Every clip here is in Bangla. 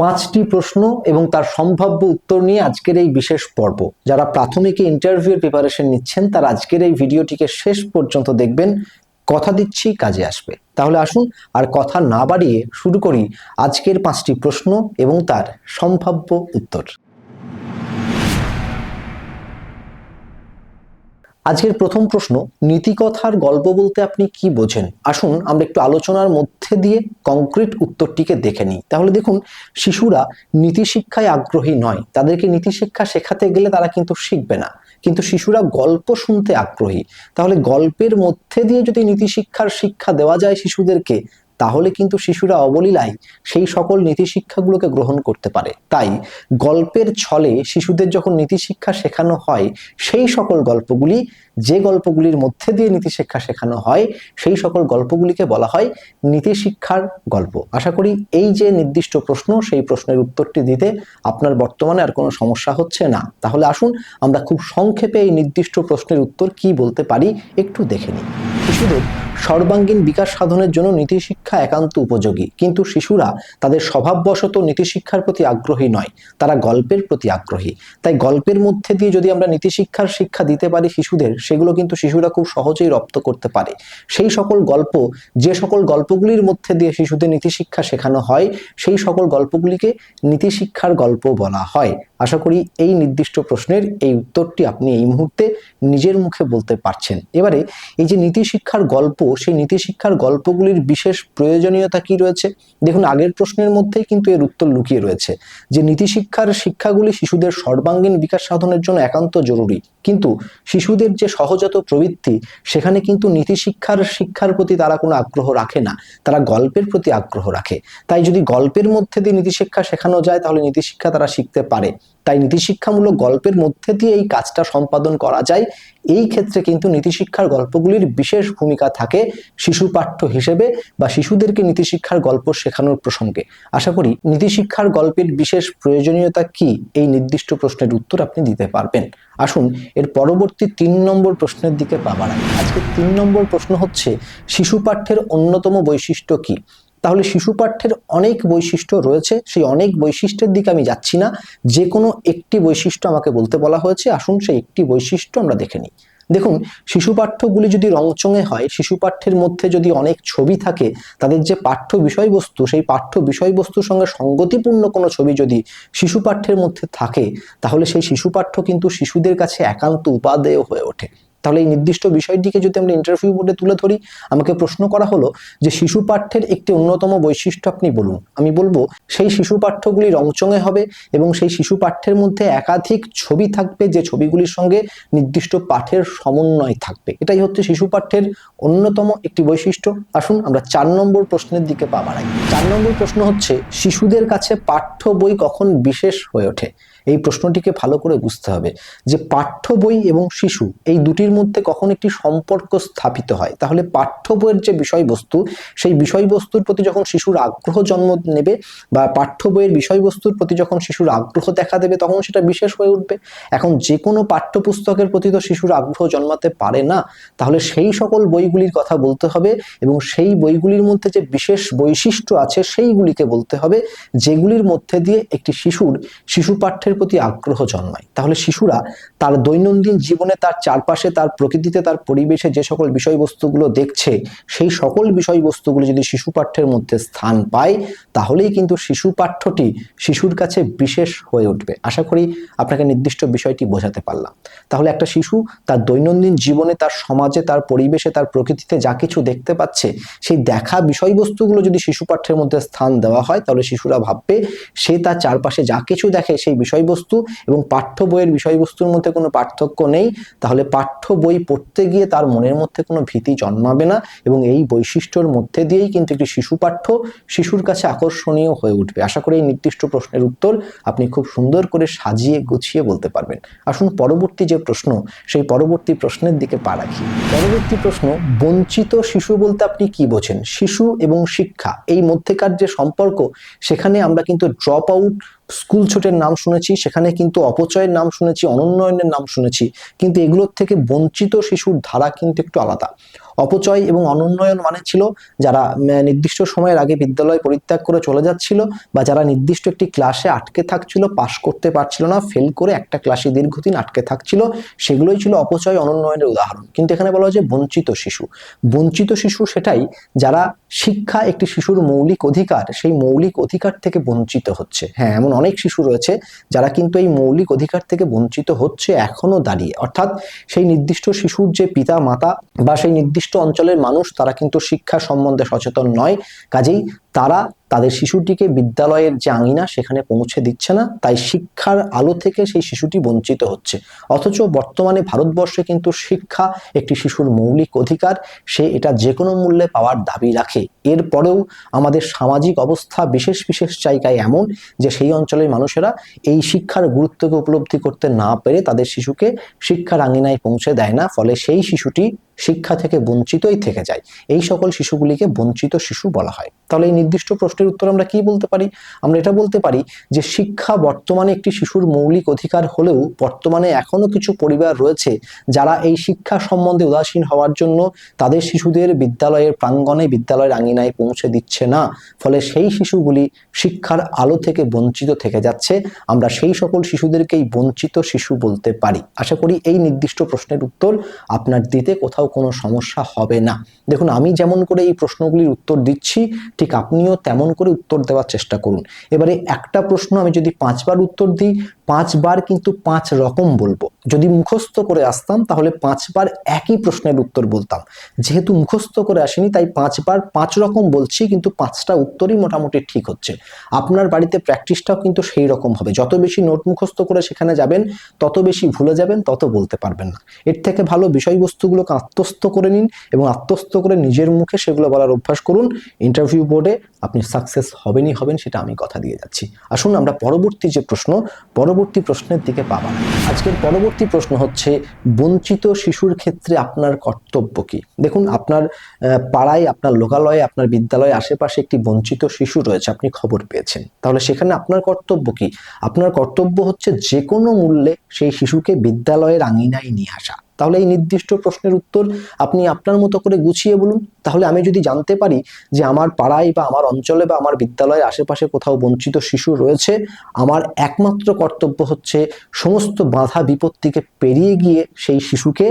5টি প্রশ্ন এবং তার সম্ভাব্য উত্তর নিয়ে আজকের এই বিশেষ পর্ব। যারা প্রাথমিকে ইন্টারভিউর প্রিপারেশন নিচ্ছেন তারা আজকের এই ভিডিওটিকে শেষ পর্যন্ত দেখবেন, কথা দিচ্ছি কাজে আসবে। তাহলে আসুন আর কথা না বাড়িয়ে শুরু করি আজকের 5টি প্রশ্ন এবং তার সম্ভাব্য উত্তর। আজকের প্রথম প্রশ্ন, নীতিকথার গল্প বলতে আপনি কি বোঝেন? আসুন আমরা একটু আলোচনার মধ্যে দিয়ে কংক্রিট উত্তরটিকে দেখে নিই। তাহলে দেখুন, শিশুরা নীতি শিক্ষায় আগ্রহী নয়, তাদেরকে নীতি শিক্ষা শেখাতে গেলে তারা কিন্তু শিখবে না, কিন্তু শিশুরা গল্প শুনতে আগ্রহী। তাহলে গল্পের মধ্যে দিয়ে যদি নীতি শিক্ষার শিক্ষা দেওয়া যায় শিশুদেরকে, তাহলে কিন্তু শিশুরা অবলীলায় সেই সকল নীতি শিক্ষাগুলোকে গ্রহণ করতে পারে। তাই গল্পের ছলে শিশুদের যখন নীতি শিক্ষা শেখানো হয়, সেই সকল গল্পগুলি, যে গল্পগুলির মধ্যে দিয়ে নীতি শিক্ষা শেখানো হয়, সেই সকল গল্পগুলিকে বলা হয় নীতি শিক্ষার গল্প। আশা করি এই যে নির্দিষ্ট প্রশ্ন, সেই প্রশ্নের উত্তরটি দিতে আপনার বর্তমানে আর কোনো সমস্যা হচ্ছে না। তাহলে আসুন আমরা খুব সংক্ষেপে এই নির্দিষ্ট প্রশ্নের উত্তর কি বলতে পারি একটু দেখে নিই। শিশুদের সর্বাঙ্গীন বিকাশ সাধনের জন্য নীতি শিক্ষা একান্ত উপযোগী, কিন্তু শিশুরা তাদের স্বভাববশত নীতি শিক্ষার প্রতি আগ্রহী নয়, তারা গল্পের প্রতি আগ্রহী। তাই গল্পের মধ্যে দিয়ে যদি আমরা নীতি শিক্ষার শিক্ষা দিতে পারি শিশুদের, সেগুলো কিন্তু শিশুরা খুব সহজেই রপ্ত করতে পারে। সেই সকল গল্প, যে সকল গল্পগুলির মধ্যে দিয়ে শিশুদের নীতি শিক্ষা শেখানো হয়, সেই সকল গল্পগুলিকে নীতি শিক্ষার গল্প বলা হয়। আশা করি এই নির্দিষ্ট প্রশ্নের এই উত্তরটি আপনি এই মুহূর্তে নিজের মুখে বলতে পারছেন। এবারে এই যে নীতি শিক্ষার গল্প, সেই নীতি শিক্ষার গল্পগুলির বিশেষ প্রয়োজনীয়তা কি রয়েছে? দেখুন, আগের প্রশ্নের মধ্যেই কিন্তু এর উত্তর লুকিয়ে রয়েছে যে নীতি শিক্ষার শিক্ষাগুলি শিশুদের সর্বাঙ্গীন বিকাশ সাধনের জন্য একান্ত জরুরি, কিন্তু শিশুদের যে সহজাত প্রবৃত্তি, সেখানে কিন্তু নীতি শিক্ষার প্রতি তারা কোনো আগ্রহ রাখে না, তারা গল্পের প্রতি আগ্রহ রাখে। তাই যদি গল্পের মধ্যে দিয়ে নীতি শিক্ষা শেখানো যায়, তাহলে নীতি শিক্ষা তারা শিখতে পারে। তাই নীতি শিক্ষামূলক গল্পের মধ্যে দিয়ে এই কাজটা সম্পাদন করা যায়। এই ক্ষেত্রে কিন্তু নীতি শিক্ষার গল্পগুলির বিশেষ ভূমিকা থাকে শিশু পাঠ্য হিসেবে বা শিশুদেরকে নীতি শিক্ষার গল্প শেখানোর প্রসঙ্গে। আশা করি নীতি শিক্ষার গল্পের বিশেষ প্রয়োজনীয়তা কি, এই নির্দিষ্ট প্রশ্নের উত্তর আপনি দিতে পারবেন। আসুন এর পরবর্তী 3 নম্বর প্রশ্নের দিকে পা বাড়াই। আজকে 3 নম্বর প্রশ্ন হচ্ছে, শিশু পাঠ্যের অন্যতম বৈশিষ্ট্য কি? তাহলে শিশু পাঠ্যের অনেক বৈশিষ্ট্য রয়েছে, সেই অনেক বৈশিষ্ট্যের দিকে আমি যাচ্ছি না, যে কোনো একটি বৈশিষ্ট্য আমাকে বলতে বলা হয়েছে। আসুন সেই একটি বৈশিষ্ট্য আমরা দেখে নিই। দেখুন, শিশু পাঠ্যগুলি যদি রংচঙে হয়, শিশু পাঠ্যের মধ্যে যদি অনেক ছবি থাকে, তাদের যে পাঠ্য বিষয়বস্তু, সেই পাঠ্য বিষয়বস্তুর সঙ্গে সঙ্গতিপূর্ণ কোনো ছবি যদি শিশু পাঠ্যের মধ্যে থাকে, তাহলে সেই শিশু পাঠ্য কিন্তু শিশুদের কাছে একান্ত উপাদেয় হয়ে ওঠে। তাহলে এই নির্দিষ্ট বিষয়টিকে যদি আমরা ইন্টারভিউ বোর্ডে তুলে ধরি, আমাকে প্রশ্ন করা হলো যে শিশু পাঠ্যের একটি অন্যতম বৈশিষ্ট্য আপনি বলুন। আমি বলবো সেই শিশু পাঠ্যগুলি রংচঙে হবে এবং সেই শিশু পাঠ্যের মধ্যে একাধিক ছবি থাকবে, যে ছবিগুলির সঙ্গে নির্দিষ্ট পাঠের সমন্বয় থাকবে। এটাই হচ্ছে শিশু পাঠ্যের অন্যতম একটি বৈশিষ্ট্য। আসুন আমরা 4 নম্বর প্রশ্নের দিকে পা বাড়াই। 4 নম্বর প্রশ্ন হচ্ছে, শিশুদের কাছে পাঠ্য বই কখন বিশেষ হয়ে ওঠে? এই প্রশ্নটিকে ভালো করে বুঝতে হবে যে পাঠ্য বই এবং শিশু, এই দুটির মধ্যে কখন একটি সম্পর্ক স্থাপিত হয়। তাহলে পাঠ্য বইয়ের যে বিষয়বস্তু, সেই বিষয়বস্তুর প্রতি যখন শিশুর আগ্রহ জন্ম নেবে বা পাঠ্য বইয়ের বিষয়বস্তুর প্রতি যখন শিশুর আগ্রহ দেখা দেবে, তখন সেটা বিশেষ হয়ে উঠবে। এখন যে কোনো পাঠ্যপুস্তকের প্রতি তো শিশুর আগ্রহ জন্মাতে পারে না, তাহলে সেই সকল বইগুলির কথা বলতে হবে এবং সেই বইগুলির মধ্যে যে বিশেষ বৈশিষ্ট্য আছে সেইগুলিকে বলতে হবে, যেগুলির মধ্যে দিয়ে একটি শিশু পাঠ্যের প্রতি আগ্রহ জন্মায়। তাহলে শিশুরা তার দৈনন্দিন জীবনে, তার চারপাশে, তার প্রকৃতিতে, তার পরিবেশে যে সকল বিষয়বস্তুগুলো দেখছে, সেই সকল বিষয়বস্তুগুলো যদি শিশু পাঠ্যের মধ্যে স্থান পায়, তাহলেই কিন্তু শিশু পাঠ্যটি শিশুর কাছে বিশেষ হয়ে উঠবে। আশা করি আপনাকে নির্দিষ্ট বিষয়টি বোঝাতে পারলাম। তাহলে একটা শিশু তার দৈনন্দিন জীবনে, তার সমাজে, তার পরিবেশে, তার প্রকৃতিতে যা কিছু দেখতে পাচ্ছে, সেই দেখা বিষয়বস্তুগুলো যদি শিশু পাঠ্যের মধ্যে স্থান দেওয়া হয়, তাহলে শিশুরা ভাববে সে তার চারপাশে যা কিছু দেখে সেই বিষয়বস্তু এবং পাঠ্য বইয়ের বিষয়বস্তুর মধ্যে কোনো পার্থক্য নেই। তাহলে পাঠ্য বই পড়তে গিয়ে তার মনের মধ্যে কোনো ভীতি জন্মাবে না এবং এই বৈশিষ্ট্যর মধ্যে দিয়েই কিন্তু একটি শিশু পাঠ্য শিশুর কাছে আকর্ষণীয় হয়ে উঠবে। আশা করি এই নির্দিষ্ট প্রশ্নের উত্তর আপনি খুব সুন্দর করে সাজিয়ে গুছিয়ে বলতে পারবেন। আসুন পরবর্তী যে প্রশ্ন, সেই পরবর্তী প্রশ্নের দিকে পা রাখি। পরবর্তী প্রশ্ন, বঞ্চিত শিশু বলতে আপনি কি বোঝেন? শিশু এবং শিক্ষা, এই মধ্যেকার যে সম্পর্ক, সেখানে আমরা কিন্তু ড্রপ আউট স্কুল ছুটের নাম শুনেছি, সেখানে কিন্তু অপচয়ের নাম শুনেছি, অনুন্নয়নের নাম শুনেছি, কিন্তু এগুলোর থেকে বঞ্চিত শিশুর ধারা কিন্তু একটু আলাদা। অপচয় এবং অনুন্নয়ন মানে ছিল যারা নির্দিষ্ট সময়ের আগে বিদ্যালয় পরিত্যাগ করে চলে যাচ্ছিল, বা যারা নির্দিষ্ট একটি ক্লাসে আটকে থাকছিল, পাশ করতে পারছিল না, ফেল করে একটা ক্লাসে দীর্ঘদিন আটকে থাকছিল, সেগুলোই ছিল অপচয় অনুন্নয়নের উদাহরণ। কিন্তু এখানে বলা হয় যে বঞ্চিত শিশু। বঞ্চিত শিশু সেটাই যারা শিক্ষা একটি শিশুর মৌলিক অধিকার, সেই মৌলিক অধিকার থেকে বঞ্চিত হচ্ছে। হ্যাঁ, এমন অনেক শিশু রয়েছে যারা কিন্তু এই মৌলিক অধিকার থেকে বঞ্চিত হচ্ছে এখনো দাঁড়িয়ে। অর্থাৎ সেই নির্দিষ্ট শিশুর যে পিতা মাতা বা সেই নির্দিষ্ট অঞ্চলের মানুষ, তারা কিন্তু শিক্ষা সম্বন্ধে সচেতন নয়, কাজেই তারা তাদের শিশুটিকে বিদ্যালয়ের যে আঙিনা সেখানে পৌঁছে দিচ্ছে না, তাই শিক্ষার আলো থেকে সেই শিশুটি বঞ্চিত হচ্ছে। অথচ বর্তমানে ভারতবর্ষে কিন্তু শিক্ষা একটি শিশুর মৌলিক অধিকার, সে এটা যে কোনো মূল্যে পাওয়ার দাবি রাখে। এরপরেও আমাদের সামাজিক অবস্থা বিশেষ বিশেষ জায়গায় এমন যে সেই অঞ্চলের মানুষেরা এই শিক্ষার গুরুত্বকে উপলব্ধি করতে না পেরে তাদের শিশুকে শিক্ষার আঙিনায় পৌঁছে দেয় না, ফলে সেই শিশুটি শিক্ষা থেকে বঞ্চিতই থেকে যায়। এই সকল শিশুগুলিকে বঞ্চিত শিশু বলা হয়। তাহলে এই নির্দিষ্ট প্রশ্নের উত্তর আমরা কি বলতে পারি? আমরা এটা বলতে পারি যে শিক্ষা বর্তমানে একটি শিশুর মৌলিক অধিকার হলেও বর্তমানে এখনো কিছু পরিবার রয়েছে যারা এই শিক্ষা সম্বন্ধে উদাসীন হওয়ার জন্য তাদের শিশুদের বিদ্যালয়ের প্রাঙ্গণে, বিদ্যালয়ের আঙিনায় পৌঁছে দিচ্ছে না, ফলে সেই শিশুগুলি শিক্ষার আলো থেকে বঞ্চিত থেকে যাচ্ছে। আমরা সেই সকল শিশুদেরকেই বঞ্চিত শিশু বলতে পারি। আশা করি এই নির্দিষ্ট প্রশ্নের উত্তর আপনার দিতে কোথাও কোনো সমস্যা হবে না। দেখুন, আমি যেমন করে এই প্রশ্নগুলির উত্তর দিচ্ছি, ঠিক আপনিও তেমন করে উত্তর দেওয়ার চেষ্টা করুন। এবারে একটা প্রশ্ন আমি যদি 5 বার উত্তর দিই, 5 বার কিন্তু 5 রকম বলবো। যদি মুখস্থ করে আসতাম তাহলে 5 বার একই প্রশ্নের উত্তর বলতাম। যেহেতু মুখস্থ করে আসিনি, তাই 5 বার 5 রকম বলছি, কিন্তু 5টা উত্তরই মোটামুটি ঠিক হচ্ছে। আপনার বাড়িতে প্র্যাকটিসটাও কিন্তু সেই রকম হবে। যত বেশি নোট মুখস্থ করে সেখানে যাবেন, তত বেশি ভুলে যাবেন, তত বলতে পারবেন না। এর থেকে ভালো বিষয়বস্তুগুলোকে আত্মস্থ করে নিন এবং আত্মস্থ করে নিজের মুখে সেগুলো বলার অভ্যাস করুন। ইন্টারভিউ বোর্ডে আপনি সাকসেস হবেনই হবেন, সেটা আমি কথা দিয়ে যাচ্ছি। আসুন আমরা পরবর্তী যে প্রশ্ন, পরবর্তী প্রশ্নের দিকে পাবা। আজকের পরবর্তী প্রশ্ন হচ্ছে, বঞ্চিত শিশুর ক্ষেত্রে আপনার কর্তব্য কি? দেখুন, আপনার পাড়ায়, আপনার লোকালয়ে, আপনার বিদ্যালয়ে আশেপাশে একটি বঞ্চিত শিশু রয়েছে, আপনি খবর পেয়েছেন। তাহলে সেখানে আপনার কর্তব্য কি? আপনার কর্তব্য হচ্ছে যে কোনো মূল্যে সেই শিশুকে বিদ্যালয়ের আঙিনায় নিয়ে আসা। তাহলে এই নির্দিষ্ট প্রশ্নের উত্তর আপনি আপনার মতো করে গুছিয়ে বলুন। তাহলে আমি যদি জানতে পারি যে আমার পাড়ায় বা আমার অঞ্চলে বা আমার বিদ্যালয়ের আশেপাশে কোথাও বঞ্চিত শিশু রয়েছে, আমার একমাত্র কর্তব্য হচ্ছে সমস্ত বাধা বিপত্তিকে পেরিয়ে গিয়ে সেই শিশুকে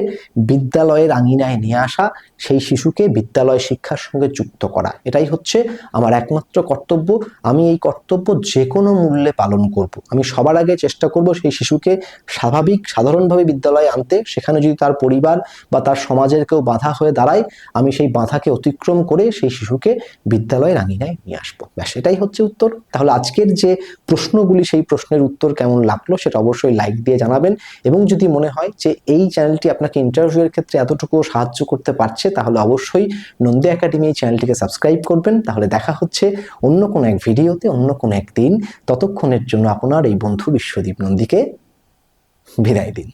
বিদ্যালয়ের আঙিনায় নিয়ে আসা, সেই শিশুকে বিদ্যালয় শিক্ষার সঙ্গে যুক্ত করা। এটাই হচ্ছে আমার একমাত্র কর্তব্য। আমি এই কর্তব্য যে কোনো মূল্যে পালন করব। আমি সবার আগে চেষ্টা করব সেই শিশুকে স্বাভাবিক, সাধারণভাবে বিদ্যালয়ে আনতে। সেখানে যদি তার পরিবার বা তার সমাজের কেউ বাধা হয়ে দাঁড়ায়, আমি সেই বাধাকে অতিক্রম করে সেই শিশুকে বিদ্যালয়ের আঙিনায় নিয়ে আসবো। ব্যাস, এটাই হচ্ছে উত্তর। তাহলে আজকের যে প্রশ্নগুলি, সেই প্রশ্নের উত্তর কেমন লাগলো সেটা অবশ্যই লাইক দিয়ে জানাবেন। এবং যদি মনে হয় যে এই চ্যানেলটি আপনাকে ইন্টারভিউয়ের ক্ষেত্রে এতটুকু সাহায্য করতে পারছে, তাহলে অবশ্যই নন্দী একাডেমি এই চ্যানেলটিকে সাবস্ক্রাইব করবেন। তাহলে দেখা হচ্ছে অন্য কোনো এক ভিডিওতে, অন্য কোনো একদিন। ততক্ষণের জন্য আপনার এই বন্ধু বিশ্বদীপ নন্দীকে বিদায় দিন।